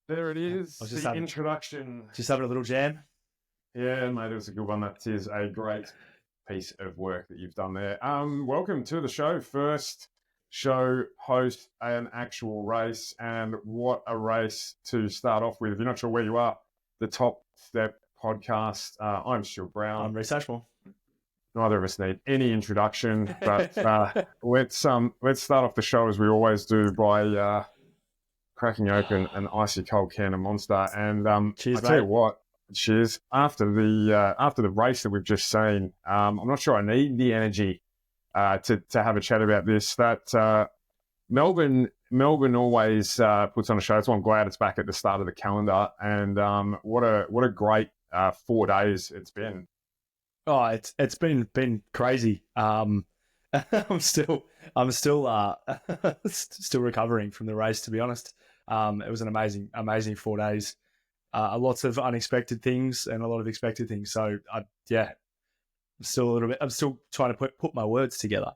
There it is. I was just The having, introduction. just having a little jam. Yeah, mate, it was a good one. That is a great piece of work that you've done there. Welcome to the show. First show host an actual race, and what a race to start off with. If you're not sure where you are, the Top Step podcast. I'm Stu Brown. I'm Rhyss Ashmore. Neither of us need any introduction, but let's start off the show as we always do by cracking open an icy cold can of Monster. And Cheers, I tell you mate. what, cheers. After the race that we've just seen, I'm not sure I need the energy to have a chat about this. That Melbourne always puts on a show. That's why I'm glad it's back at the start of the calendar. And what a great 4 days it's been. Oh, it's been crazy. I'm still still recovering from the race, to be honest. It was an amazing 4 days. Lots of unexpected things and a lot of expected things. So I'm still trying to put my words together.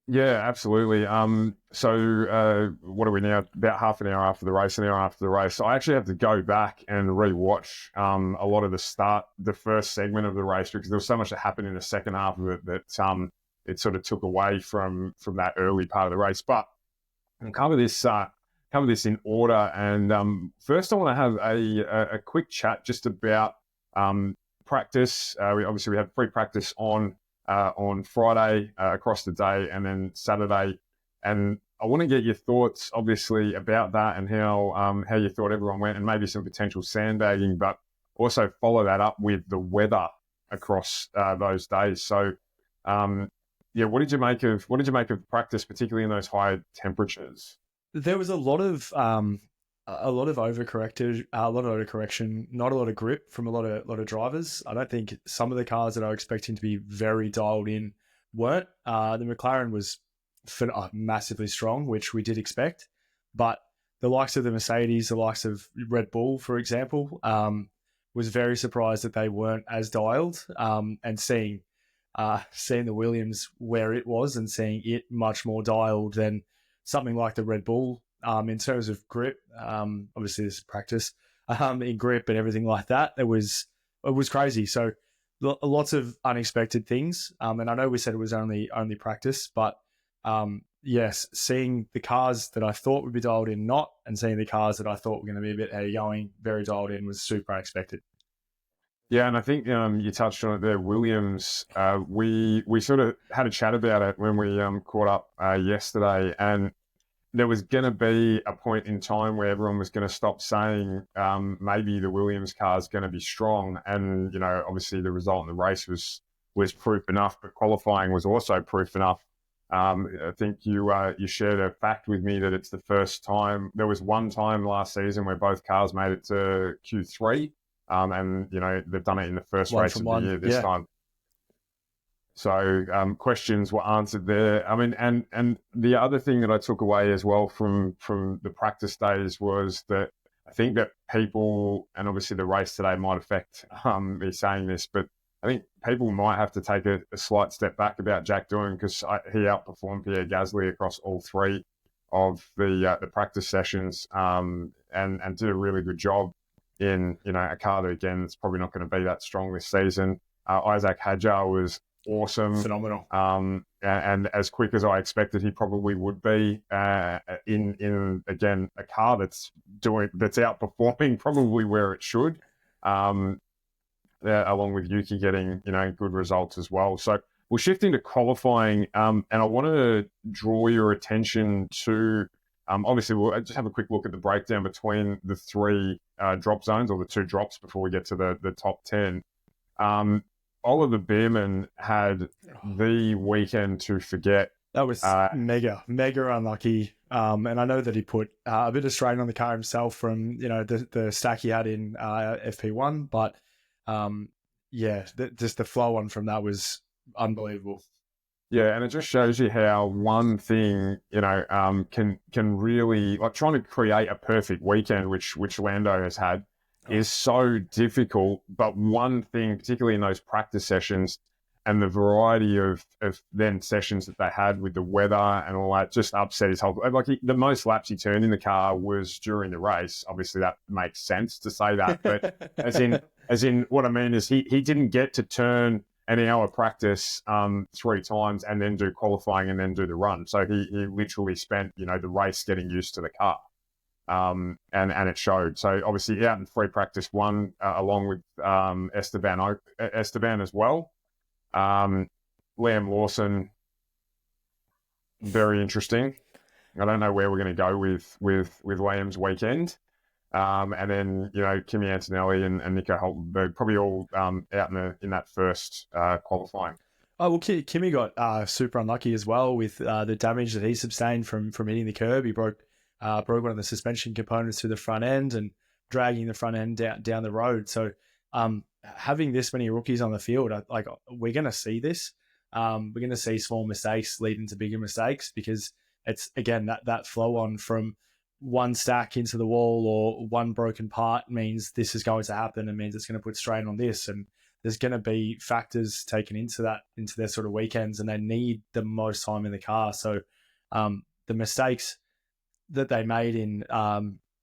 Yeah, absolutely. So what are we now? About half an hour after the race, an hour after the race. So I actually have to go back and rewatch a lot of the first segment of the race, because there was so much that happened in the second half of it that it sort of took away from that early part of the race. But I'll cover this in order. And first, I want to have a quick chat just about practice. We had free practice on Friday across the day, and then Saturday. And I want to get your thoughts, obviously, about that and how you thought everyone went, and maybe some potential sandbagging, but also follow that up with the weather across those days. So, what did you make of practice, particularly in those high temperatures? There was a lot of overcorrection, not a lot of grip from a lot of drivers. I don't think some of the cars that I was expecting to be very dialed in weren't. The McLaren was massively strong, which we did expect, but the likes of the Mercedes, the likes of Red Bull, for example, was very surprised that they weren't as dialed. And seeing the Williams where it was and seeing it much more dialed than something like the Red Bull, in terms of grip. Obviously this is practice, in grip and everything like that. It was crazy. So lots of unexpected things. And I know we said it was only practice, but yes, seeing the cars that I thought would be dialed in, not, and seeing the cars that I thought were going to be a bit heady going, very dialed in, was super unexpected. Yeah, and I think you touched on it there, Williams. We sort of had a chat about it when we caught up yesterday, and there was going to be a point in time where everyone was going to stop saying maybe the Williams car is going to be strong, and obviously the result in the race was proof enough, but qualifying was also proof enough. I think you shared a fact with me that it's the first time. There was one time last season where both cars made it to Q3. And they've done it in the first race of the year this time. So questions were answered there. I mean, and the other thing that I took away as well from the practice days was that I think that people, and obviously the race today might affect me saying this, but I think people might have to take a slight step back about Jack Doohan, because he outperformed Pierre Gasly across all three of the practice sessions, and did a really good job in a car that, again, it's probably not going to be that strong this season. Isaac Hadjar was awesome, Phenomenal, and as quick as I expected he probably would be, in again a car that's outperforming probably where it should, along with Yuki getting good results as well. So we'll shift into qualifying, and I want to draw your attention to. Obviously, we'll just have a quick look at the breakdown between the three drop zones, or the two drops, before we get to the top 10. Oliver Beerman had the weekend to forget. That was mega unlucky. And I know that he put a bit of strain on the car himself from the stack he had in FP1, but just the flow on from that was unbelievable. Yeah, and it just shows you how one thing, can really, like, trying to create a perfect weekend, which Lando has had, is so difficult. But one thing, particularly in those practice sessions, and the variety of then sessions that they had with the weather and all that just upset his whole. Like the most laps he turned in the car was during the race. Obviously, that makes sense to say that, but as in what I mean is he didn't get to turn an hour practice 3 times and then do qualifying and then do the run. So he literally spent the race getting used to the car. And it showed. So obviously out in free practice 1 along with Esteban as well. Liam Lawson, very interesting. I don't know where we're going to go with Liam's weekend. And then Kimi Antonelli and Nico Hulkenberg probably all out in that first qualifying. Oh well, Kimi got super unlucky as well with the damage that he sustained from hitting the curb. He broke one of the suspension components to the front end and dragging the front end down the road. So having this many rookies on the field, we're going to see this. We're going to see small mistakes lead into bigger mistakes because it's, again, that flow on from one stack into the wall or one broken part means this is going to happen and means it's going to put strain on this. And there's going to be factors taken into their sort of weekends, and they need the most time in the car. So the mistakes that they made in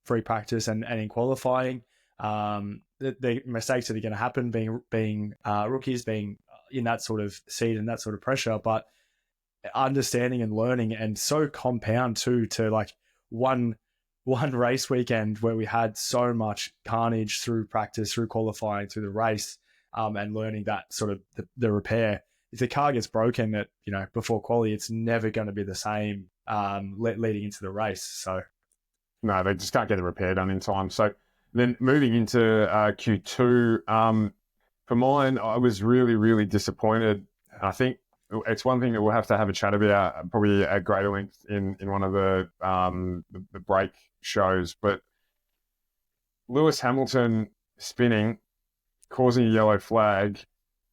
free practice and in qualifying, the mistakes that are going to happen being rookies, being in that sort of seat and that sort of pressure, but understanding and learning, and so compound to like one race weekend where we had so much carnage through practice, through qualifying, through the race, and learning that sort of the repair. If the car gets broken at before quali, it's never going to be the same leading into the race. So no, they just can't get the repair done in time. So then moving into Q2, for mine, I was really, really disappointed. I think it's one thing that we'll have to have a chat about probably at greater length in one of the break shows. But Lewis Hamilton spinning, causing a yellow flag,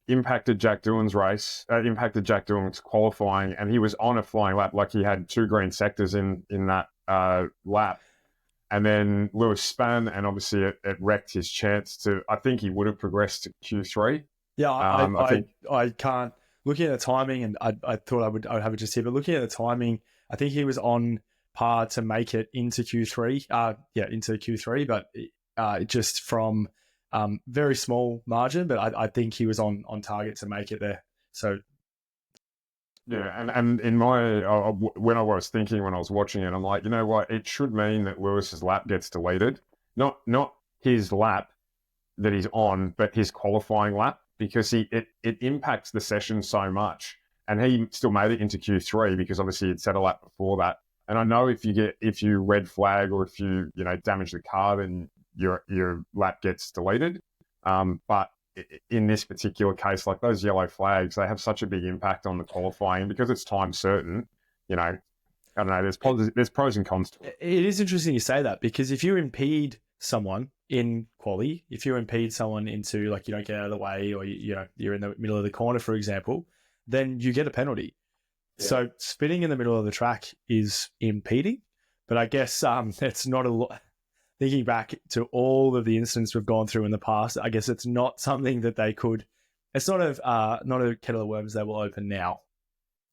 impacted Jack Doohan's qualifying, and he was on a flying lap. Like he had 2 green sectors in that lap. And then Lewis spun, and obviously it wrecked his chance to. I think he would have progressed to Q3. Yeah, I can't. Looking at the timing, and I thought I would have it just here, but looking at the timing, I think he was on par to make it into Q3. Into Q3, but just from very small margin. But I think he was on target to make it there. So. Yeah, and in my when I was watching it, I'm like, you know what? It should mean that Lewis's lap gets deleted, not his lap that he's on, but his qualifying lap, because it impacts the session so much. And he still made it into Q3 because obviously he'd set a lap before that. And I know if you red flag or if you damage the car, then your lap gets deleted. But in this particular case, like those yellow flags, they have such a big impact on the qualifying because it's time certain. I don't know. There's pros and cons to it. It is interesting you say that, because if you impede someone in quali, if you impede someone into, like, you don't get out of the way, or you're in the middle of the corner, for example, then you get a penalty. Yeah. So spinning in the middle of the track is impeding, but I guess it's not a lot. Thinking back to all of the incidents we've gone through in the past, I guess it's not something that they could. It's not a kettle of worms they will open now.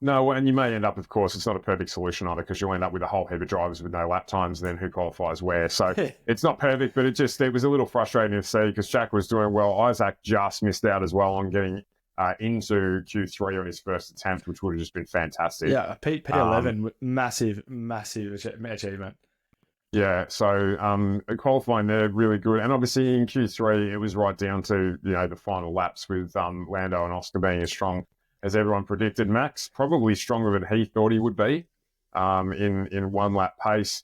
No, and you may end up, of course, it's not a perfect solution either, because you'll end up with a whole heap of drivers with no lap times, and then who qualifies where. So it's not perfect, but it was a little frustrating to see, because Jack was doing well. Isaac just missed out as well on getting into Q3 on his first attempt, which would have just been fantastic. Yeah, P11, massive achievement. Yeah, so qualifying there, really good. And obviously in Q3, it was right down to, the final laps with Lando and Oscar being as strong as everyone predicted. Max, probably stronger than he thought he would be in one lap pace.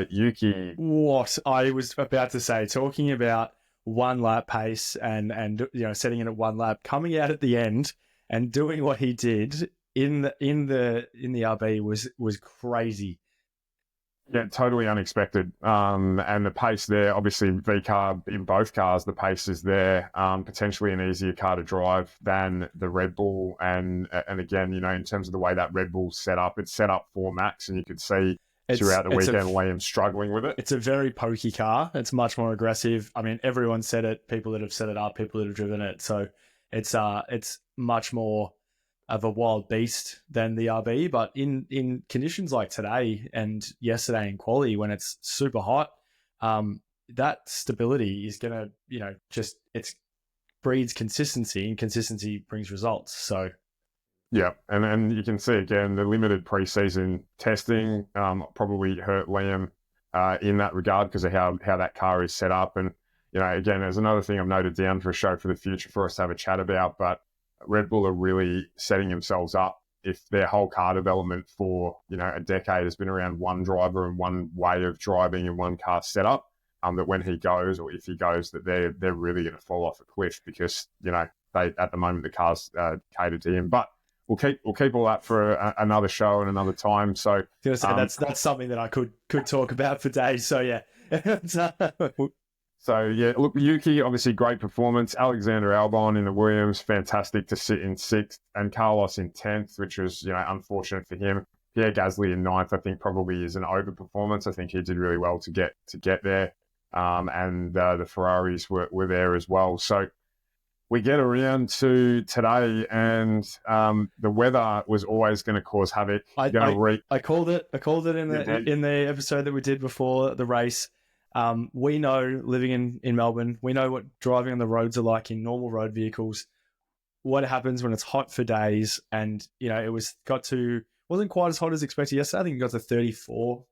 Yuki. What I was about to say, talking about one lap pace and setting it at one lap, coming out at the end and doing what he did in the RB was crazy. Yeah, totally unexpected. And the pace there, obviously V-carb in both cars, the pace is there. Potentially an easier car to drive than the Red Bull. And again, in terms of the way that Red Bull's set up, it's set up for Max, and you could see throughout the weekend Liam struggling with it. It's a very pokey car. It's much more aggressive. I mean, everyone said it, people that have set it up, people that have driven it. So It's much more of a wild beast than the RB, but in conditions like today and yesterday in quali when it's super hot, that stability is gonna, just it's breeds consistency, and consistency brings results. So yeah, and you can see again the limited preseason testing probably hurt Liam in that regard because of how that car is set up. And again, there's another thing I've noted down for a show for the future for us to have a chat about. But Red Bull are really setting themselves up. If their whole car development for a decade has been around one driver and one way of driving and one car setup, that when he goes or if he goes, that they're really going to fall off a cliff because they at the moment the car's catered to him. But we'll keep all that for another show and another time. So that's something that I could talk about for days. So yeah. So yeah, look, Yuki obviously great performance. Alexander Albon in the Williams, fantastic to sit in 6th, and Carlos in 10th, which was unfortunate for him. Pierre Gasly in 9th, I think probably is an overperformance. I think he did really well to get there, and the Ferraris were there as well. So we get around to today, and the weather was always going to cause havoc. I called it in the episode that we did before the race. We know, living in Melbourne, we know what driving on the roads are like in normal road vehicles. What happens when it's hot for days, and it wasn't quite as hot as expected yesterday. I think it got to 34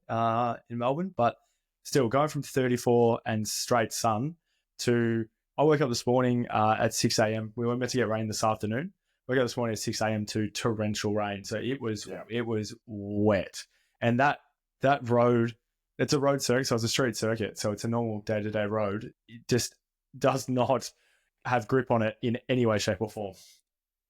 in Melbourne, but still going from 34 and straight sun to. I woke up this morning at 6 a.m. We weren't meant to get rain this afternoon. I woke up this morning at 6 a.m. to torrential rain. So it was wet. And that road, it's a road circuit, so it's a street circuit. So it's a normal day-to-day road. It just does not have grip on it in any way, shape or form.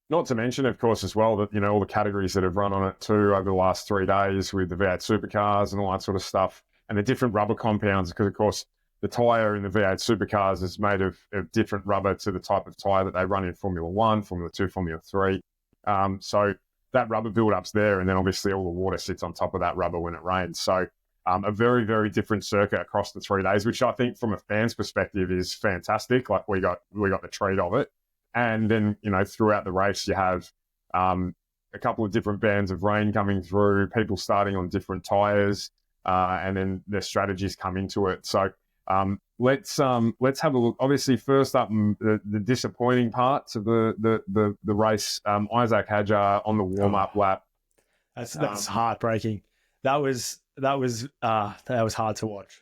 Not to mention, of course, as well, that, all the categories that have run on it too over the last 3 days with the V8 supercars and all that sort of stuff, and the different rubber compounds, because, of course, the tyre in the V8 supercars is made of different rubber to the type of tyre that they run in Formula 1, Formula 2, Formula 3. So that rubber build-up's there, and then obviously all the water sits on top of that rubber when it rains. So a very, very different circuit across the 3 days, which I think from a fan's perspective is fantastic. Like we got the treat of it. And then, throughout the race, you have a couple of different bands of rain coming through, people starting on different tyres, and then their strategies come into it. So let's have a look. Obviously, first up, the disappointing parts of the race. Isaac Hadjar on the warm up lap. That's heartbreaking. That was hard to watch.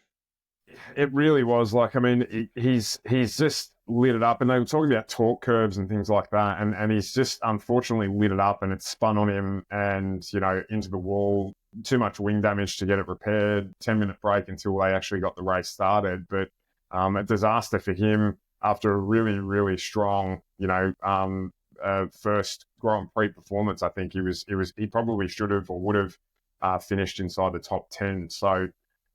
It really was. Like, I mean, he's just lit it up, and they were talking about torque curves and things like that, and he's just unfortunately lit it up, and it's spun on him, and into the wall. Too much wing damage to get it repaired. 10-minute break until they actually got the race started, but a disaster for him after a really, really strong, first Grand Prix performance. I think he probably should have or would have finished inside the top 10. So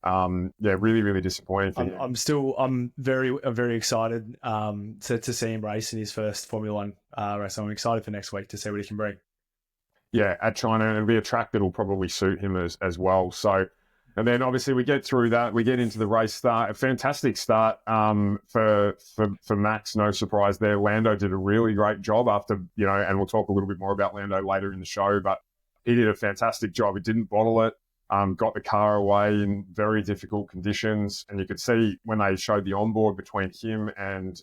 really, really disappointing for him. I'm very excited to see him race in his first Formula One race. I'm excited for next week to see what he can bring. Yeah, at China, and it'll be a track that'll probably suit him as well. So, and then obviously we get through that, we get into the race start. A fantastic start for Max, no surprise there. Lando did a really great job after, and we'll talk a little bit more about Lando later in the show, but he did a fantastic job. He didn't bottle it, got the car away in very difficult conditions, and you could see when they showed the onboard between him and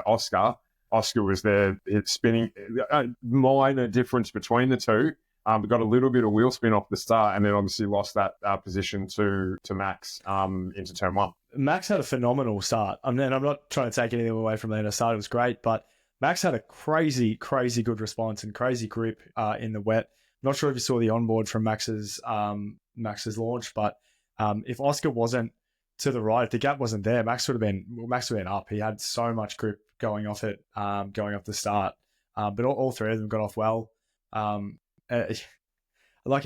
Oscar was there spinning. Minor difference between the two. Got a little bit of wheel spin off the start, and then obviously lost that position to Max into turn 1. Max had a phenomenal start. I'm not trying to take anything away from Lando. Start, it was great, but Max had a crazy good response and crazy grip in the wet. I'm not sure if you saw the onboard from Max's launch, but if Oscar wasn't to the right, if the gap wasn't there, Max would have been up. He had so much grip going off it, going off the start. But all three of them got off well. Like how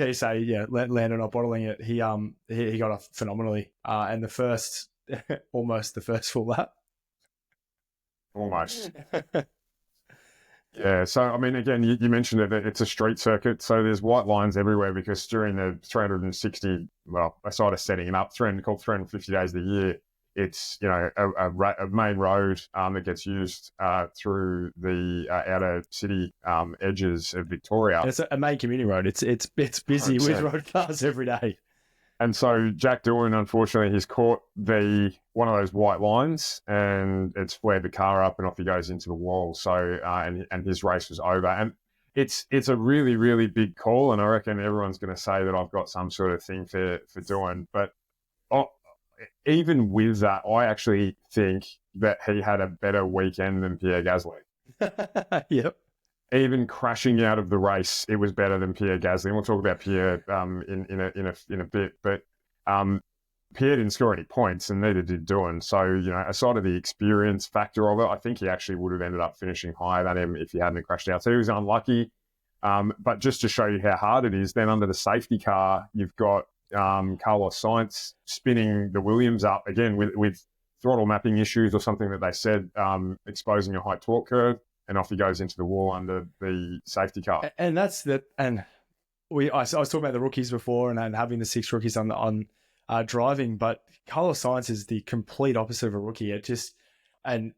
you say, yeah, Lando not bottling it. He got off phenomenally. And almost the first full lap. Almost. Yeah, so I mean, again, you mentioned it. It's a street circuit, so there's white lines everywhere because during the 360, well, I started setting it up, called 350 days of the year, it's a main road that gets used through the outer city edges of Victoria. And it's a main community road. It's busy 100%. with road cars every day. And so Jack Doohan, unfortunately, he's caught one of those white lines, and it's flared the car up, and off he goes into the wall. So and his race was over. And it's a really, really big call, and I reckon everyone's going to say that I've got some sort of thing for Doohan. But even with that, I actually think that he had a better weekend than Pierre Gasly. Yep. Even crashing out of the race, it was better than Pierre Gasly. And we'll talk about Pierre in a bit. But Pierre didn't score any points, and neither did Doohan. So, aside of the experience factor of it, I think he actually would have ended up finishing higher than him if he hadn't crashed out. So he was unlucky. But just to show you how hard it is, then under the safety car, you've got Carlos Sainz spinning the Williams up again with throttle mapping issues or something that they said, exposing a high torque curve. And off he goes into the wall under the safety car. And that's that. And I was talking about the rookies before and having the 6 rookies on driving, but Carlos Sainz is the complete opposite of a rookie. It just, and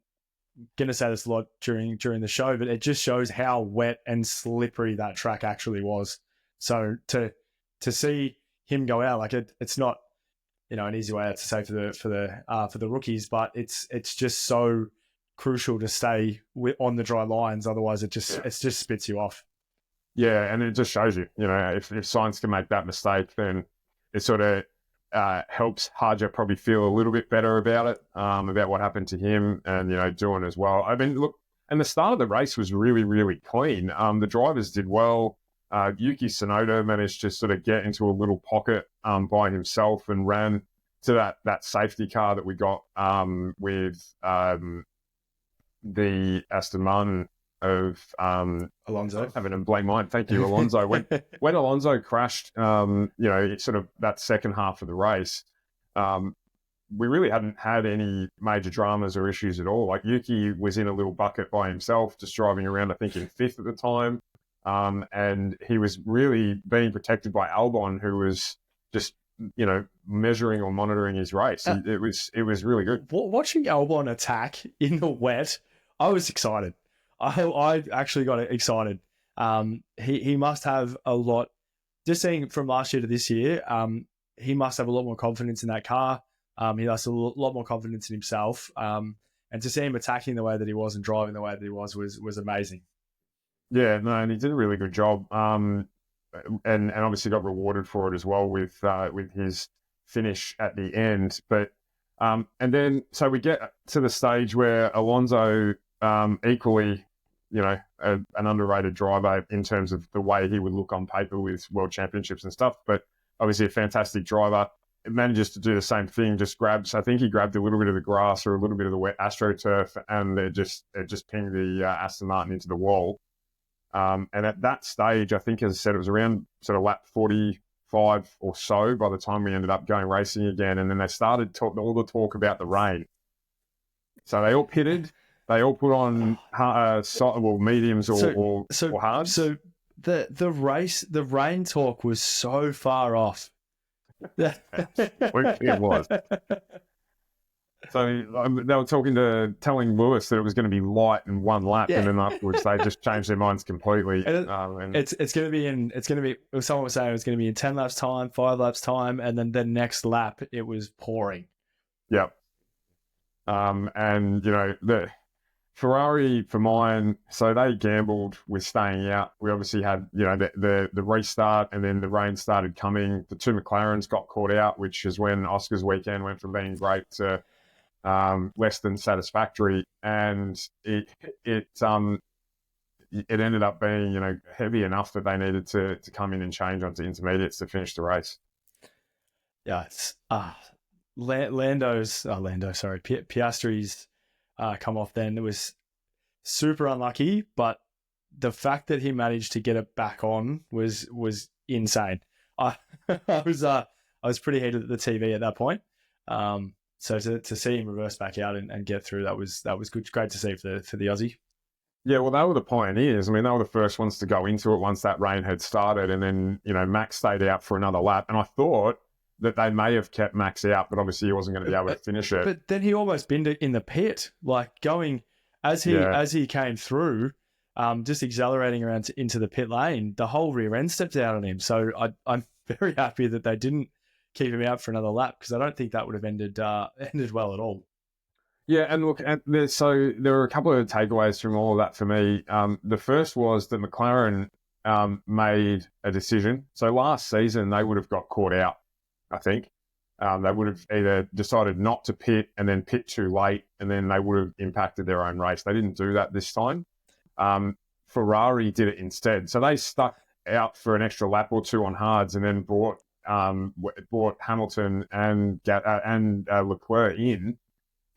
I'm going to say this a lot during the show, but it just shows how wet and slippery that track actually was. So to see him go out, like it's not, an easy way out to say for the rookies, but it's just so crucial to stay on the dry lines. Otherwise, it just spits you off. Yeah, and it just shows you, if Sainz can make that mistake, then it sort of helps Haja probably feel a little bit better about it, about what happened to him, and Doohan as well. I mean, look, and the start of the race was really, really clean. The drivers did well. Yuki Tsunoda managed to sort of get into a little pocket by himself and ran to that safety car that we got with the Aston Martin of Alonso. Having a blank mind. Thank you, Alonso. When Alonso crashed, sort of that second half of the race, we really hadn't had any major dramas or issues at all. Like Yuki was in a little bucket by himself, just driving around, I think in 5th at the time. And he was really being protected by Albon, who was just, measuring or monitoring his race. It was really good. Watching Albon attack in the wet, I was excited. I actually got excited. He must have a lot, just seeing from last year to this year, he must have a lot more confidence in that car. He has a lot more confidence in himself. And to see him attacking the way that he was and driving the way that he was amazing. Yeah, no, and he did a really good job. And obviously got rewarded for it as well with his finish at the end. But and then so we get to the stage where Alonso, equally, an underrated driver in terms of the way he would look on paper with world championships and stuff, but obviously a fantastic driver. It manages to do the same thing, I think he grabbed a little bit of the grass or a little bit of the wet AstroTurf, and it just pinged the Aston Martin into the wall. And at that stage, I think, as I said, it was around sort of lap 45 or so by the time we ended up going racing again. And then they started all the talk about the rain. So they all pitted. They all put on mediums or hards. So the rain talk was so far off. It was. So they were telling Lewis that it was going to be light in one lap, and then afterwards they just changed their minds completely. And it's going to be. Someone was saying it was going to be in 10 laps time, 5 laps time, and then the next lap it was pouring. Yep. And the Ferrari for mine, so they gambled with staying out. We obviously had the restart, and then the rain started coming. The 2 McLarens got caught out, which is when Oscar's weekend went from being great to less than satisfactory, and it ended up being heavy enough that they needed to come in and change onto intermediates to finish the race. Yeah, it's Piastri's come off. Then it was super unlucky, but the fact that he managed to get it back on was insane. I was pretty heated at the TV at that point. So to see him reverse back out and get through, that was good, great to see for the Aussie. Yeah, well, they were the pioneers. I mean, they were the first ones to go into it once that rain had started, and then Max stayed out for another lap. And I thought that they may have kept Max out, but obviously he wasn't going to be able to finish it. But then he almost binned it in the pit, like going as he came through, just accelerating around into the pit lane. The whole rear end stepped out on him. So I'm very happy that they didn't keep him out for another lap, because I don't think that would have ended well at all. Yeah, and look, so there were a couple of takeaways from all of that for me. The first was that McLaren made a decision. So last season, they would have got caught out, I think. They would have either decided not to pit and then pit too late, and then they would have impacted their own race. They didn't do that this time. Ferrari did it instead. So they stuck out for an extra lap or two on hards, and then brought Hamilton and Leclerc in,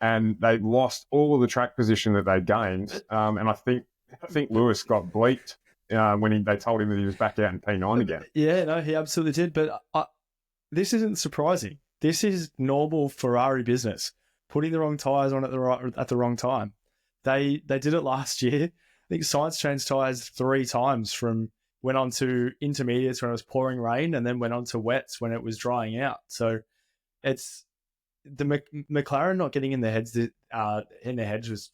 and they lost all of the track position that they gained. And I think Lewis got bleeped when they told him that he was back out in P9 again. Yeah, no, he absolutely did. But this isn't surprising. This is normal Ferrari business. Putting the wrong tyres on at the wrong time. They did it last year. I think Sainz changed tyres 3 times, went on to intermediates when it was pouring rain, and then went on to wets when it was drying out. So it's the McLaren not getting in their heads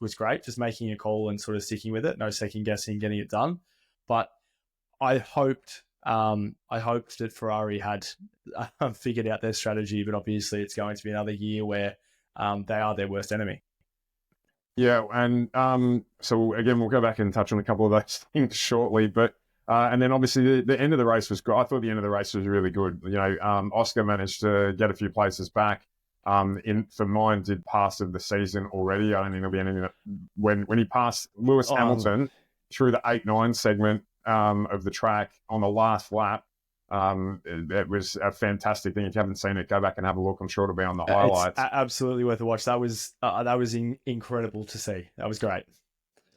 was great. Just making a call and sort of sticking with it, no second guessing, getting it done. But I hoped that Ferrari had figured out their strategy, but obviously it's going to be another year where they are their worst enemy. Yeah, and so again, we'll go back and touch on a couple of those things shortly, but and then obviously the end of the race was good. I thought the end of the race was really good. You know, Oscar managed to get a few places back. For mine, did pass of the season already. I don't think there'll be anything that when he passed Lewis Hamilton through the 8-9 segment of the track on the last lap. It was a fantastic thing. If you haven't seen it, go back and have a look. I'm sure it'll be on the highlights. It's absolutely worth a watch. That was incredible to see. That was great.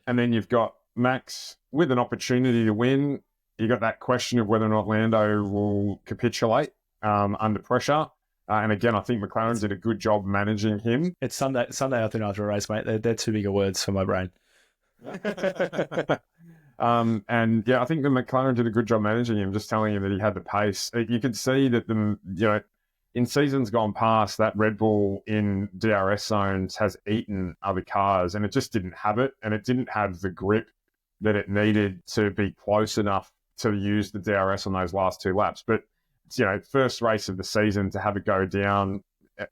And then you've got Max with an opportunity to win. You got that question of whether or not Lando will capitulate under pressure. And again, I think McLaren did a good job managing him. It's Sunday afternoon after a race, mate. They're too big of words for my brain. And yeah, I think the McLaren did a good job managing him, just telling him that he had the pace. You could see that in seasons gone past, that Red Bull in DRS zones has eaten other cars, and it just didn't have it, and it didn't have the grip that it needed to be close enough to use the DRS on those last 2 laps. But first race of the season to have it go down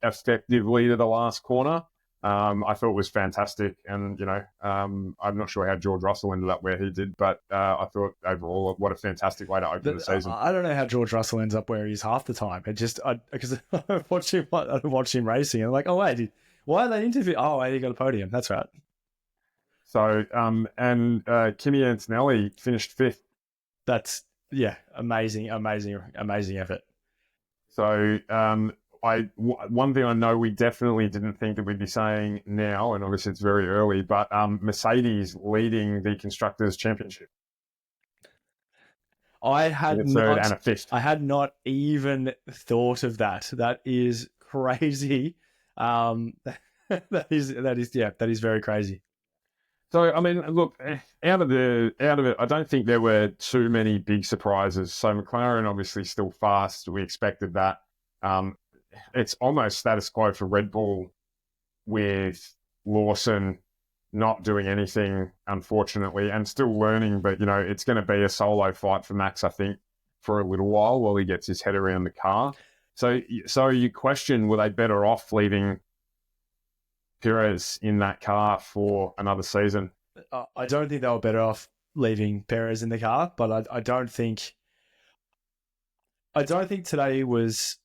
effectively to the last corner, I thought was fantastic. And, I'm not sure how George Russell ended up where he did, but I thought overall, what a fantastic way to open the season. I don't know how George Russell ends up where he is half the time. It just, because I watch him racing and I'm like, oh, wait, why are they interviewing? Oh, wait, he got a podium. That's right. So, Kimi Antonelli finished 5th. That's, amazing effort. So, one thing I know we definitely didn't think that we'd be saying now, and obviously it's very early, but Mercedes leading the Constructors' Championship. I had a third and a 5th. I had not even thought of that. That is crazy. That is very crazy. So, I mean, look, out of it, I don't think there were too many big surprises. So McLaren obviously still fast. We expected that. It's almost status quo for Red Bull with Lawson not doing anything, unfortunately, and still learning. But, it's going to be a solo fight for Max, I think, for a little while he gets his head around the car. So you question, were they better off leaving Perez in that car for another season? I don't think they were better off leaving Perez in the car, but I don't think today was.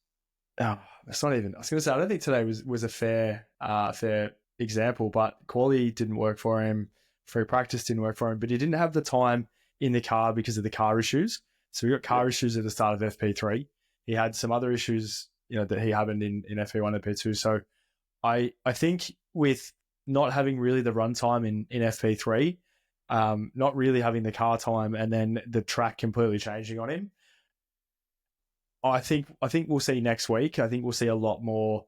It's not even. I was going to say I don't think today was a fair example, but quali didn't work for him. Free practice didn't work for him, but he didn't have the time in the car because of the car issues. So we got car issues at the start of FP3. He had some other issues, that he happened in FP1 and FP2. So I think with not having really the runtime in FP3, not really having the car time, and then the track completely changing on him, I think we'll see next week. I think we'll see a lot more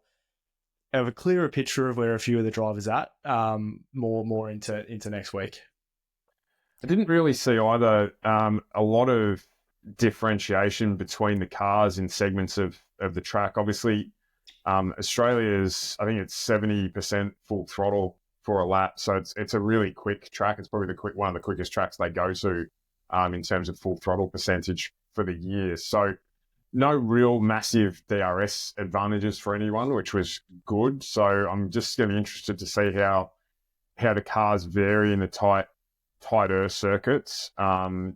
of a clearer picture of where a few of the drivers at, more into next week. I didn't really see either a lot of differentiation between the cars in segments of the track. Obviously, Australia's, I think it's 70% full throttle for a lap, so it's a really quick track. It's probably one of the quickest tracks they go to in terms of full throttle percentage for the year. So no real massive DRS advantages for anyone, which was good. So I'm just going to be interested to see how the cars vary in the tighter circuits.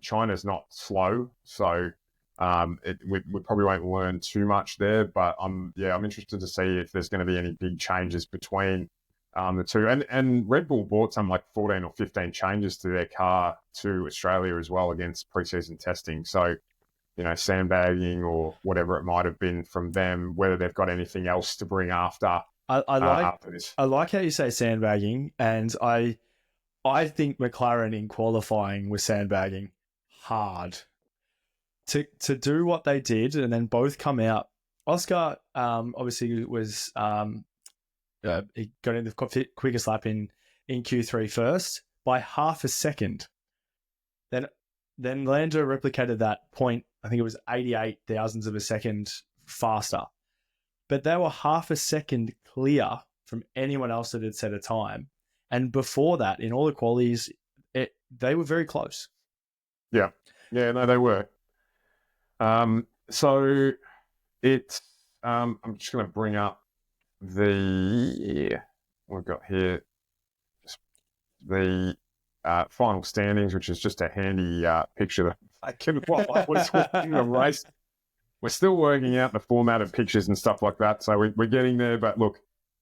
China's not slow, so we probably won't learn too much there. But I'm interested to see if there's going to be any big changes between the two. And Red Bull bought some like 14 or 15 changes to their car to Australia as well against preseason testing. So, sandbagging or whatever it might have been from them, whether they've got anything else to bring after this. I like how you say sandbagging, and I think McLaren in qualifying was sandbagging hard to do what they did, and then both come out. Oscar obviously was he got in the quickest lap in Q3 first by half a second. Then Lando replicated that point. I think it was 88 thousandths of a second faster. But they were half a second clear from anyone else that had set a time. And before that, in all the qualies, they were very close. Yeah. Yeah, no, they were. So it's, I'm just going to bring up we've got here, just the final standings, which is just a handy picture while I was watching the race. We're still working out the format of pictures and stuff like that, so we're getting there. But look,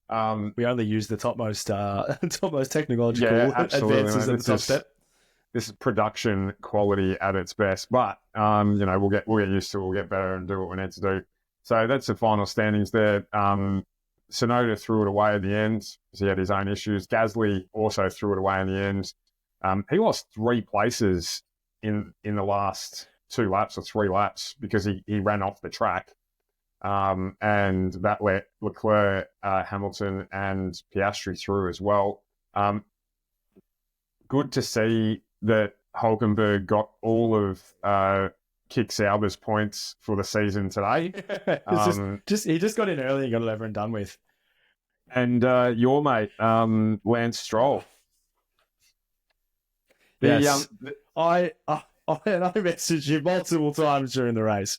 we only use the topmost technological advances at the top step. This is production quality at its best, but we'll get used to it. We'll get better and do what we need to do. So that's the final standings there. Tsunoda threw it away at the end because he had his own issues. Gasly also threw it away in the end. He lost 3 places in the last 2 laps or 3 laps because he ran off the track. And that let Leclerc, Hamilton, and Piastri through as well. Good to see that Hulkenberg got all of Kick Sauber's points for the season today. He just got in early and got it over and done with. And your mate, Lance Stroll. Yes. I messaged you multiple times during the race.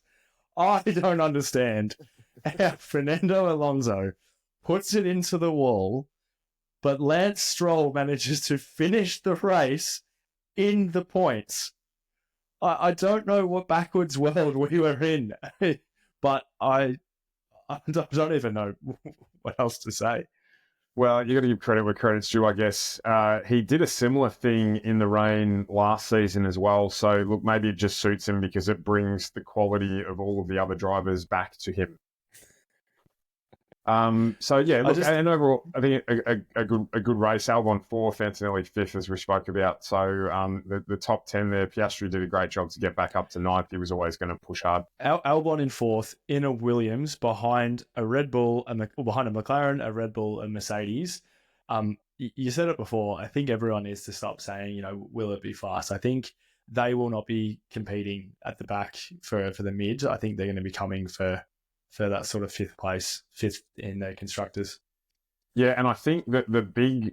I don't understand how Fernando Alonso puts it into the wall, but Lance Stroll manages to finish the race in the points. I don't know what backwards world we were in, but I don't even know what else to say. Well, you got to give credit where credit's due, I guess. He did a similar thing in the rain last season as well. So, look, maybe it just suits him because it brings the quality of all of the other drivers back to him. So yeah, look, and overall, I think a good race. Albon 4th, Antonelli 5th, as we spoke about. So the top 10 there, Piastri did a great job to get back up to 9th. He was always going to push hard. Albon in 4th, in a Williams, behind a Red Bull and behind a McLaren, a Red Bull, and Mercedes. You said it before. I think everyone needs to stop saying, will it be fast? I think they will not be competing at the back for the mid. I think they're going to be coming for that sort of 5th place, 5th in their constructors. Yeah, and I think that the big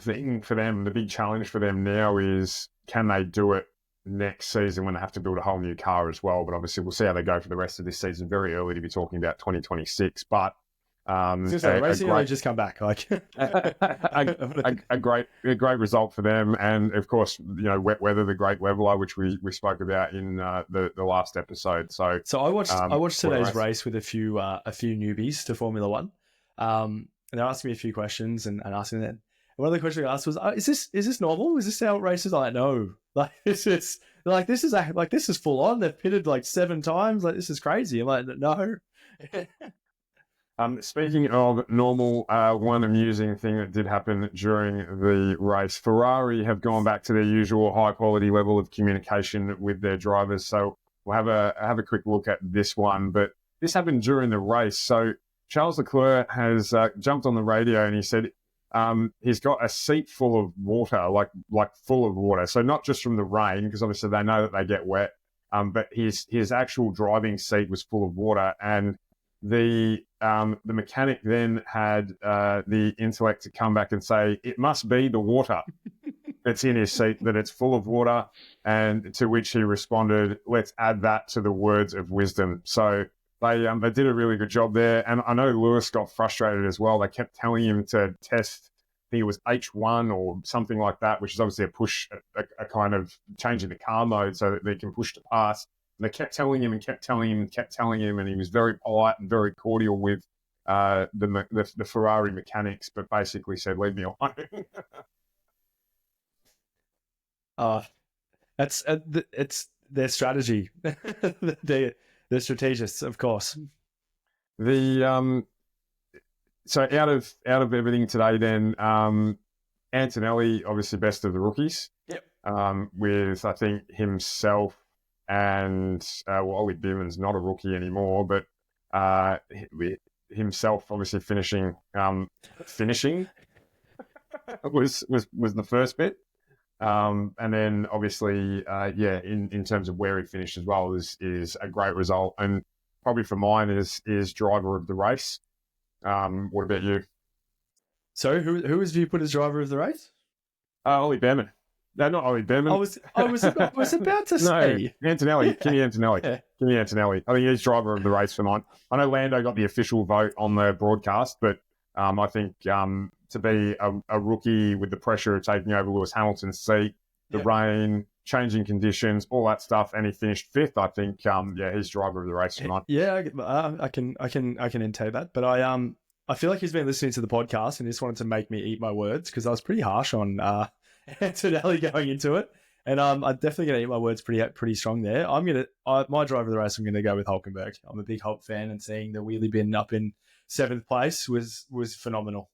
thing for them, the big challenge for them now is, can they do it next season when they have to build a whole new car as well? But obviously we'll see how they go for the rest of this season. Very early to be talking about 2026, but racing only just come back, like a great result for them, and of course, wet weather, the great leveler, which we spoke about in the last episode. So I watched today's race with a few newbies to Formula One, and they asked me a few questions and asking that. And one of the questions I asked was, "Is this normal? Is this how it races?" I'm like, no, this is full on. They've pitted like 7 times. Like, this is crazy. I'm like, no. Speaking of normal, one amusing thing that did happen during the race, Ferrari have gone back to their usual high-quality level of communication with their drivers. So we'll have a quick look at this one. But this happened during the race. So Charles Leclerc has jumped on the radio and he said he's got a seat full of water, like full of water. So not just from the rain, because obviously they know that they get wet but his actual driving seat was full of water, and the mechanic then had the intellect to come back and say it must be the water that's in his seat, that it's full of water, and to which he responded, "Let's add that to the words of wisdom." So they did a really good job there, and I know Lewis got frustrated as well. They kept telling him to test, I think it was H1 or something like that, which is obviously a push, a kind of changing the car mode so that they can push to pass. And they kept telling him and kept telling him and kept telling him, and he was very polite and very cordial with the Ferrari mechanics, but basically said, "Leave me alone." It's their strategy. They're strategists, of course. The so out of everything today, then Antonelli obviously best of the rookies. Yep. With I think himself and Ollie Bimman's not a rookie anymore, but himself obviously finishing was the first bit. And then obviously, in terms of where he finished as well is a great result. And probably for mine is driver of the race. What about you? So who was you put as driver of the race? Ollie Behrman. No, not Ollie Behrman. I was about to say. No, Antonelli. Kimi Antonelli. Yeah. Kimi Antonelli. I think he's driver of the race for mine. I know Lando got the official vote on the broadcast, but I think to be a rookie with the pressure of taking over Lewis Hamilton's seat, the rain, changing conditions, all that stuff, and he finished fifth. I think, he's driver of the race tonight. Yeah, I can entail that, but I feel like he's been listening to the podcast and just wanted to make me eat my words because I was pretty harsh on Antonelli going into it, and I'm definitely going to eat my words pretty strong there. My driver of the race, I'm going to go with Hulkenberg. I'm a big Hulk fan, and seeing the wheelie bin up in 7th place was phenomenal.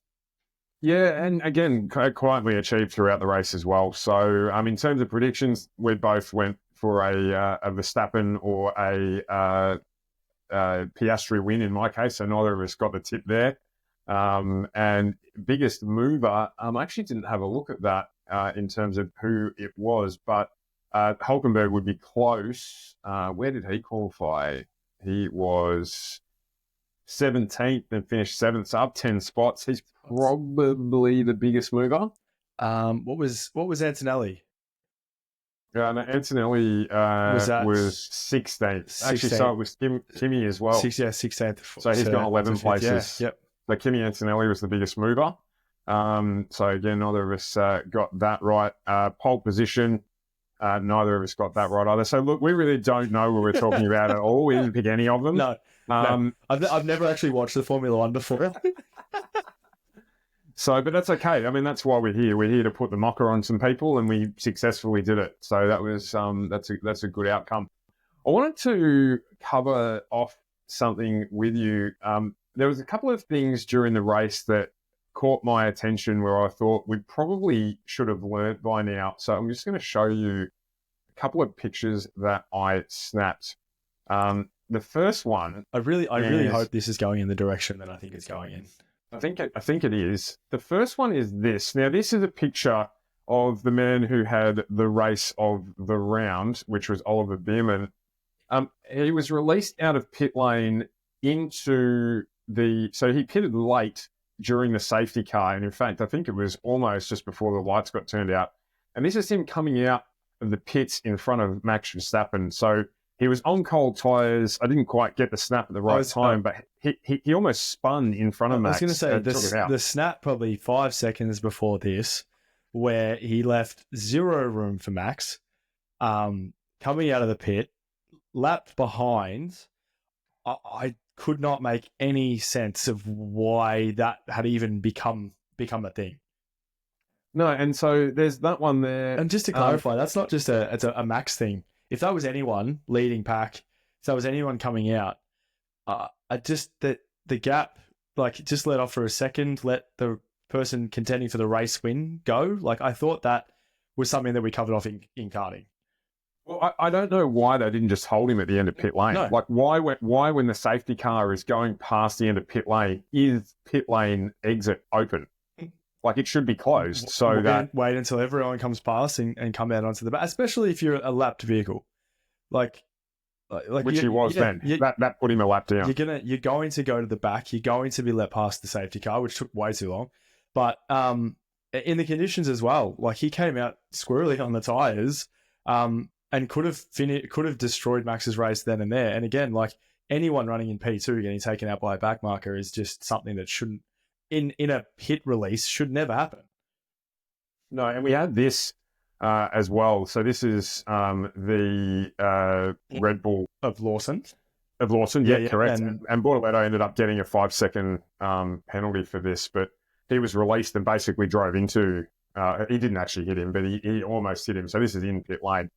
Yeah, and again, quietly achieved throughout the race as well. So, in terms of predictions, we both went for a Verstappen or a Piastri win in my case, so neither of us got the tip there. And biggest mover, I actually didn't have a look at that in terms of who it was, but Hulkenberg would be close. Where did he qualify? He was 17th and finished 7th, so up 10 spots. He's probably the biggest mover. What was Antonelli? Antonelli was 16th. Actually, so it was Kimi as well. 16th. So he's got 11 places. Yeah, yep. So Kimi Antonelli was the biggest mover. So again, neither of us got that right. Pole position, neither of us got that right either. So look, we really don't know what we're talking about at all. We didn't pick any of them. No. I've never actually watched the Formula One before. So, but that's okay. That's why we're here. We're here to put the mocker on some people, and we successfully did it. So that was that's a good outcome. I wanted to cover off something with you. There was a couple of things during the race that caught my attention where I thought we probably should have learnt by now. So I'm just going to show you a couple of pictures that I snapped. The first one, I really hope this is going in the direction that I think it's going in. I think it is. The first one is this. Now, this is a picture of the man who had the race of the round, which was Oliver Behrman. He was released out of pit lane so he pitted late during the safety car. And in fact, I think it was almost just before the lights got turned out. And this is him coming out of the pits in front of Max Verstappen. So he was on cold tyres. I didn't quite get the snap at the right time, but he almost spun in front of Max. I was going to say, the snap probably 5 seconds before this, where he left zero room for Max, coming out of the pit, lapped behind. I could not make any sense of why that had even become a thing. No, and so there's that one there. And just to clarify, that's not just a Max thing. If that was anyone leading pack, if that was anyone coming out, the gap, just let off for a second, let the person contending for the race win go. I thought that was something that we covered off in karting. Well, I don't know why they didn't just hold him at the end of pit lane. No. Why when the safety car is going past the end of pit lane, is pit lane exit open? It should be closed. So wait until everyone comes past and come out onto the back, especially if you're a lapped vehicle. which he was then. That put him a lap down. You're going to go to the back. You're going to be let past the safety car, which took way too long. But in the conditions as well, like he came out squirrely on the tires, and could have destroyed Max's race then and there. And again, like anyone running in P2 getting taken out by a back marker is just something that shouldn't, in a pit release, should never happen. No, and we had this as well. So this is the Red Bull of Lawson. Yeah, correct. And Bortoletto ended up getting a 5-second penalty for this, but he was released and basically drove into. He didn't actually hit him, but he almost hit him. So this is in pit lane.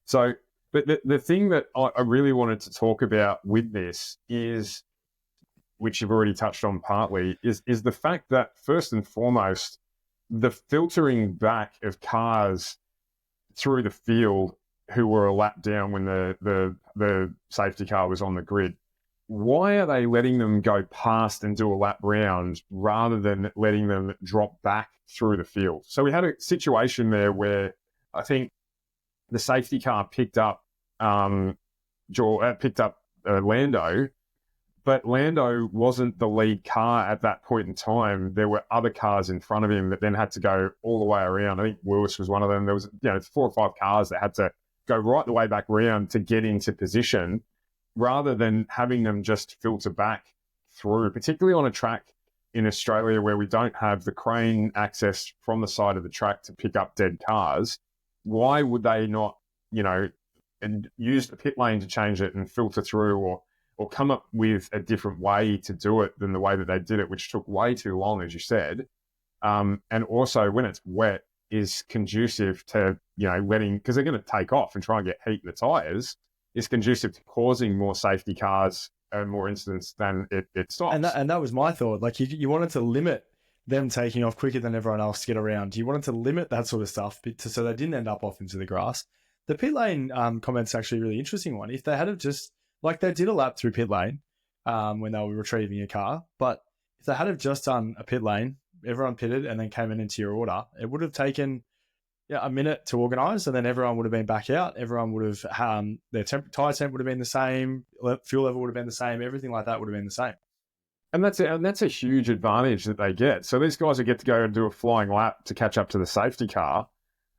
So, but the thing that I really wanted to talk about with this is, which you've already touched on partly, is the fact that first and foremost, the filtering back of cars through the field who were a lap down when the safety car was on the grid. Why are they letting them go past and do a lap round rather than letting them drop back through the field? So we had a situation there where I think the safety car picked up Lando, but Lando wasn't the lead car at that point in time. There were other cars in front of him that then had to go all the way around. I think Lewis was one of them. There was 4 or 5 cars that had to go right the way back round to get into position, rather than having them just filter back through, particularly on a track in Australia where we don't have the crane access from the side of the track to pick up dead cars. Why would they not, and use the pit lane to change it and filter through, or come up with a different way to do it than the way that they did it, which took way too long, as you said. And also when it's wet is conducive to, letting, because they're going to take off and try and get heat in the tyres, is conducive to causing more safety cars and more incidents than it stops. And that was my thought. Like you wanted to limit them taking off quicker than everyone else to get around. You wanted to limit that sort of stuff so they didn't end up off into the grass. The pit lane comment's actually a really interesting one. If they had just, like they did a lap through pit lane when they were retrieving a car, but if they had just done a pit lane, everyone pitted and then came into your order, it would have taken a minute to organise, and then everyone would have been back out. Everyone would have, their tyre temp would have been the same, fuel level would have been the same, everything like that would have been the same. And that's a huge advantage that they get. So these guys who get to go and do a flying lap to catch up to the safety car,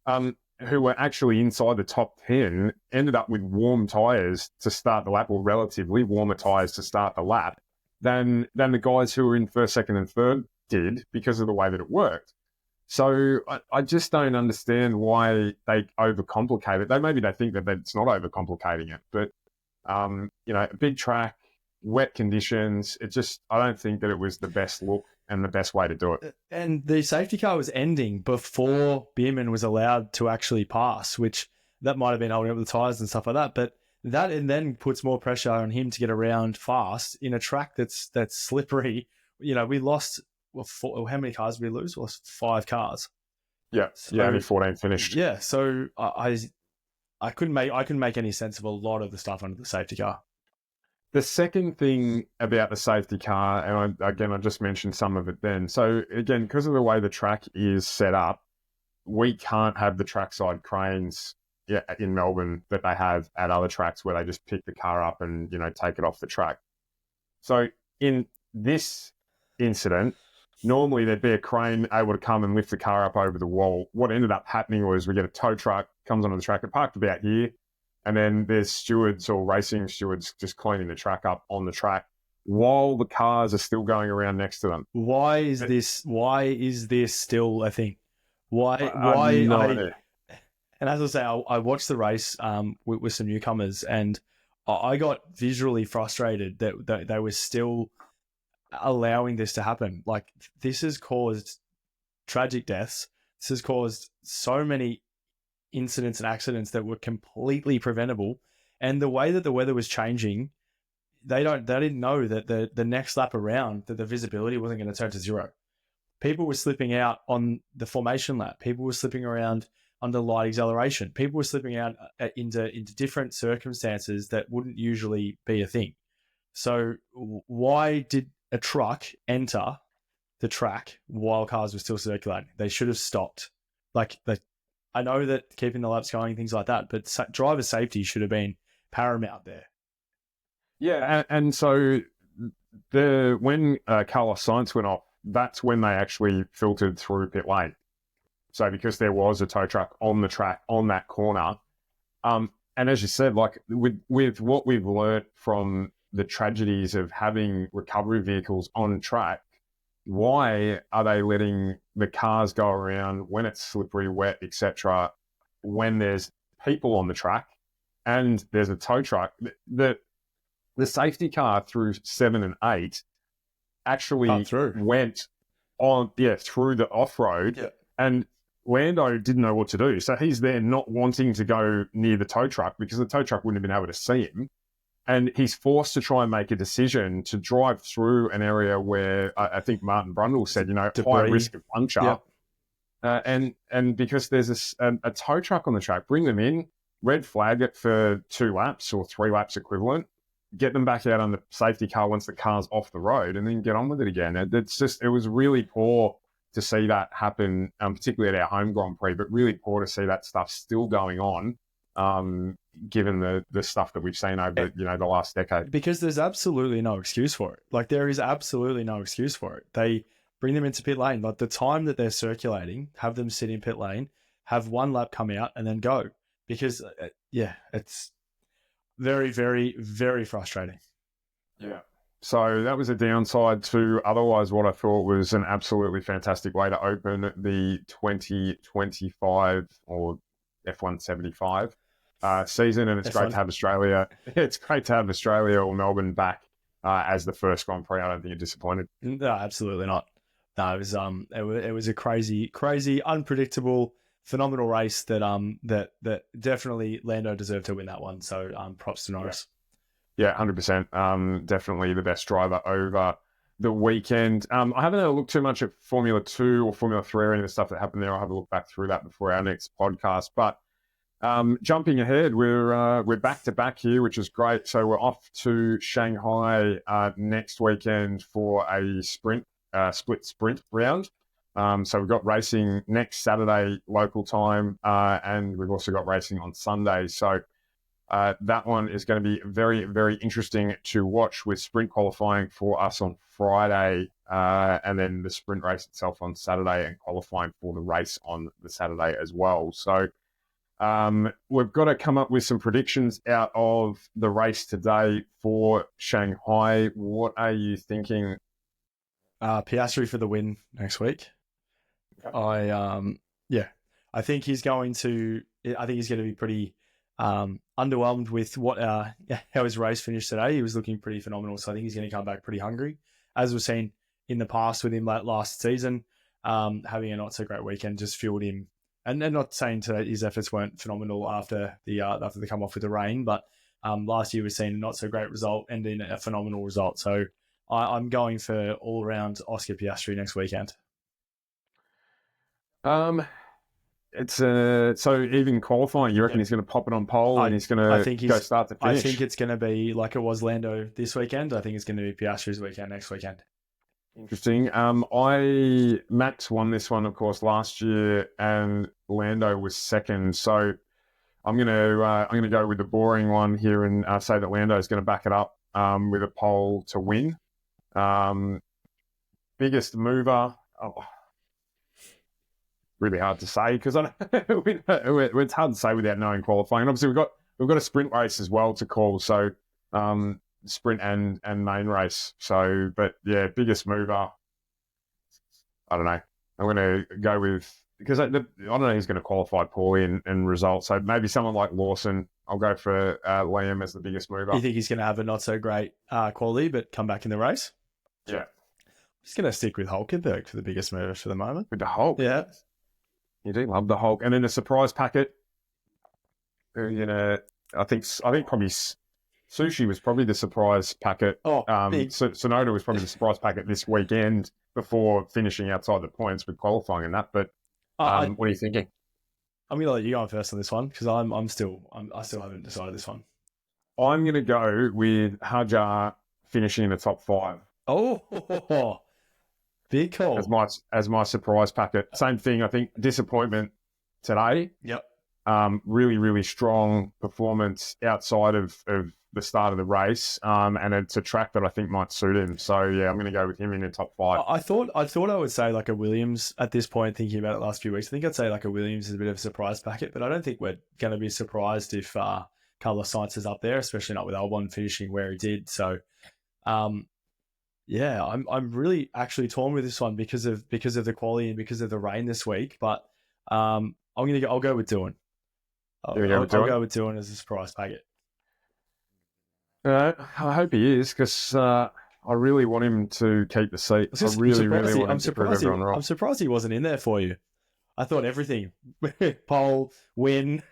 who were actually inside the top 10, ended up with warm tyres to start the lap, or relatively warmer tyres to start the lap, than the guys who were in first, second and third did, because of the way that it worked. So I just don't understand why they overcomplicate it. Maybe they think that it's not overcomplicating it, but a big track, wet conditions, I don't think that it was the best look and the best way to do it. And the safety car was ending before Bierman was allowed to actually pass, which that might have been holding up the tyres and stuff like that. But that then puts more pressure on him to get around fast in a track that's slippery. We lost, how many cars did we lose? We lost 5 cars. Yeah, only 14 finished. Yeah, so I couldn't make any sense of a lot of the stuff under the safety car. The second thing about the safety car, and I just mentioned some of it then. So again, because of the way the track is set up, we can't have the trackside cranes in Melbourne that they have at other tracks where they just pick the car up and, take it off the track. So in this incident, normally there'd be a crane able to come and lift the car up over the wall. What ended up happening was we get a tow truck, comes onto the track, it parked about here, and then there's stewards or racing stewards just cleaning the track up on the track while the cars are still going around next to them. Why is this still a thing? Why? No. And as I say, I watched the race with some newcomers, and I got visually frustrated that they were still allowing this to happen. Like, this has caused tragic deaths. This has caused so many incidents and accidents that were completely preventable. And the way that the weather was changing, they didn't know that the next lap around, that the visibility wasn't going to turn to 0. People were slipping out on the formation lap. People were slipping around under light acceleration. People were slipping out into different circumstances that wouldn't usually be a thing. So why did a truck enter the track while cars were still circulating? They should have stopped. I know that keeping the laps going, things like that, but driver safety should have been paramount there. Yeah, and so when Carlos Sainz went off, that's when they actually filtered through pit lane. So because there was a tow truck on the track on that corner, and as you said, like with what we've learnt from the tragedies of having recovery vehicles on track, why are they letting the cars go around when it's slippery, wet, etc., when there's people on the track and there's a tow truck? The safety car through 7 and 8 Cut actually through. went on, through the off-road, Yeah. and Lando didn't know what to do. So he's there not wanting to go near the tow truck because the tow truck wouldn't have been able to see him. And he's forced to try and make a decision to drive through an area where I think Martin Brundle said, Debris. high risk of puncture. Yep. And because there's a tow truck on the track, bring them in, red flag it for 2 laps or 3 laps equivalent, get them back out on the safety car once the car's off the road, and then get on with it again. It was really poor to see that happen, particularly at our home Grand Prix, but really poor to see that stuff still going on, given the stuff that we've seen over the last decade. Because there's absolutely no excuse for it. Like, there is absolutely no excuse for it. They bring them into pit lane. Like, the time that they're circulating, have them sit in pit lane, have 1 lap come out, and then go. Because, it's very, very, very frustrating. Yeah. So that was a downside to otherwise what I thought was an absolutely fantastic way to open the 2025 or F175 season. And it's great to have Australia. It's great to have Australia or Melbourne back as the first Grand Prix. I don't think you're disappointed. No, absolutely not. No, it was a crazy, unpredictable, phenomenal race that definitely Lando deserved to win that one. So props to Norris. Yeah, 100%. Definitely the best driver over the weekend. I haven't had a look too much at Formula 2 or Formula 3 or any of the stuff that happened there. I'll have a look back through that before our next podcast. But jumping ahead, we're back to back here, which is great. So we're off to Shanghai next weekend for a split sprint round. So we've got racing next Saturday local time, and we've also got racing on Sunday. So that one is going to be very, very interesting to watch, with sprint qualifying for us on Friday, and then the sprint race itself on Saturday, and qualifying for the race on the Saturday as well. So we've got to come up with some predictions out of the race today for Shanghai. What are you thinking? Piastri for the win next week. Okay. I think he's going to be pretty underwhelmed with how his race finished today. He was looking pretty phenomenal, so I think he's going to come back pretty hungry, as we've seen in the past with him last season. Having a not so great weekend just fueled him, and not saying that his efforts weren't phenomenal after they come off with the rain, but last year we've seen a not so great result and in a phenomenal result. So I'm going for all round Oscar Piastri next weekend. It's so even qualifying, you reckon he's going to pop it on pole and he's going to go start to finish? I think it's going to be like it was Lando this weekend. I think it's going to be Piastri's weekend next weekend. Interesting. Max won this one, of course, last year, and Lando was second. So I'm going to go with the boring one here and say that Lando is going to back it up with a pole to win. Biggest mover. Really hard to say because it's hard to say without knowing qualifying. And obviously, we've got a sprint race as well to call, so sprint and main race. So, but yeah, biggest mover. I don't know. I'm going to go with, because I don't know who's going to qualify poorly and result. So maybe someone like Lawson. I'll go for Liam as the biggest mover. You think he's going to have a not so great quality, but come back in the race? Yeah. I'm just going to stick with Hulkenberg for the biggest mover for the moment. With the Hulk? Yeah. You do love the Hulk. And then the surprise packet, I think probably Sushi was probably the surprise packet. Sonoda was probably the surprise packet this weekend before finishing outside the points with qualifying and that. But what are you thinking? I'm going to let you go on first on this one because I still haven't decided this one. I'm going to go with Hajar finishing in the top 5. Oh, big call. As my surprise packet. Same thing, I think, disappointment today. Yep. Really, really strong performance outside of the start of the race, and it's a track that I think might suit him. So yeah, I'm going to go with him in the top 5. I thought I would say like a Williams at this point, thinking about it the last few weeks. I think I'd say like a Williams is a bit of a surprise packet, but I don't think we're going to be surprised if Carlos Sainz is up there, especially not with Albon finishing where he did. So, yeah, I'm really actually torn with this one because of the quality and because of the rain this week. But I'll go with Doohan. I'll go with Doohan as a surprise packet. I hope he is, because I really want him to keep the seat. I really want him to prove everyone wrong. I'm surprised he wasn't in there for you. I thought everything. Pole, win.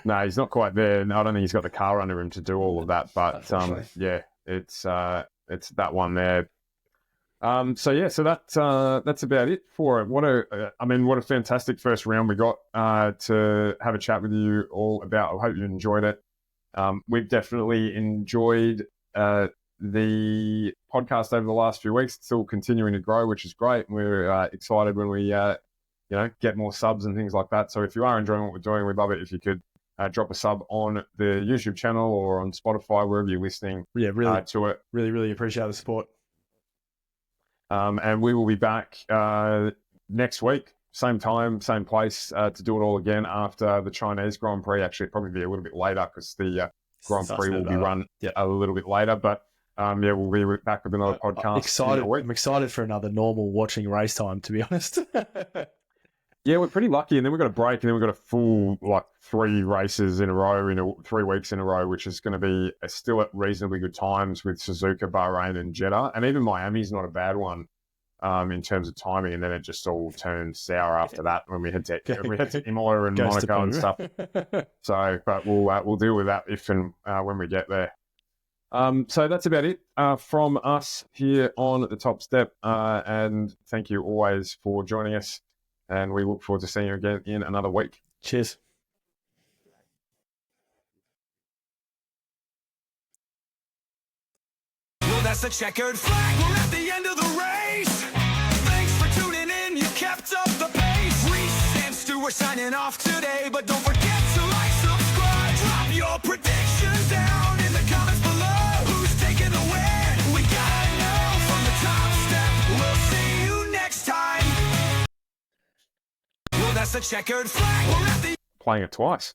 No, he's not quite there. No, I don't think he's got the car under him to do all of that. But yeah, it's that one there. So that's about it for it. What a fantastic first round we got to have a chat with you all about. I hope you enjoyed it. We've definitely enjoyed the podcast over the last few weeks. It's still continuing to grow, which is great. We're excited when we get more subs and things like that. So if you are enjoying what we're doing, we'd love it if you could drop a sub on the YouTube channel or on Spotify, wherever you're listening. Yeah, really to it. Really appreciate the support. And we will be back next week, same time, same place, to do it all again after the Chinese Grand Prix. Actually, it'll probably be a little bit later because the Grand Prix will be run a little bit later. But we'll be back with another podcast. I'm excited for another normal watching race time, to be honest. Yeah, we're pretty lucky, and then we've got a break, and then we've got a full 3 races in a row, 3 weeks in a row, which is going to be still at reasonably good times with Suzuka, Bahrain, and Jeddah, and even Miami's not a bad one in terms of timing. And then it just all turned sour after that when we had to Imola and Monaco and stuff. So, but we'll deal with that if and when we get there. So that's about it from us here on the Top Step, and thank you always for joining us. And we look forward to seeing you again in another week. Cheers. Well, that's a checkered flag. We're at the end of the race. Thanks for tuning in. You kept up the pace. Rhyss and Stu are signing off today. But don't forget to like, subscribe. Drop your predictions down in the comments below. Who's taking the win? We gotta know from the Top Step. We'll see you next time. That's a checkered flag. We're at the Playing it twice.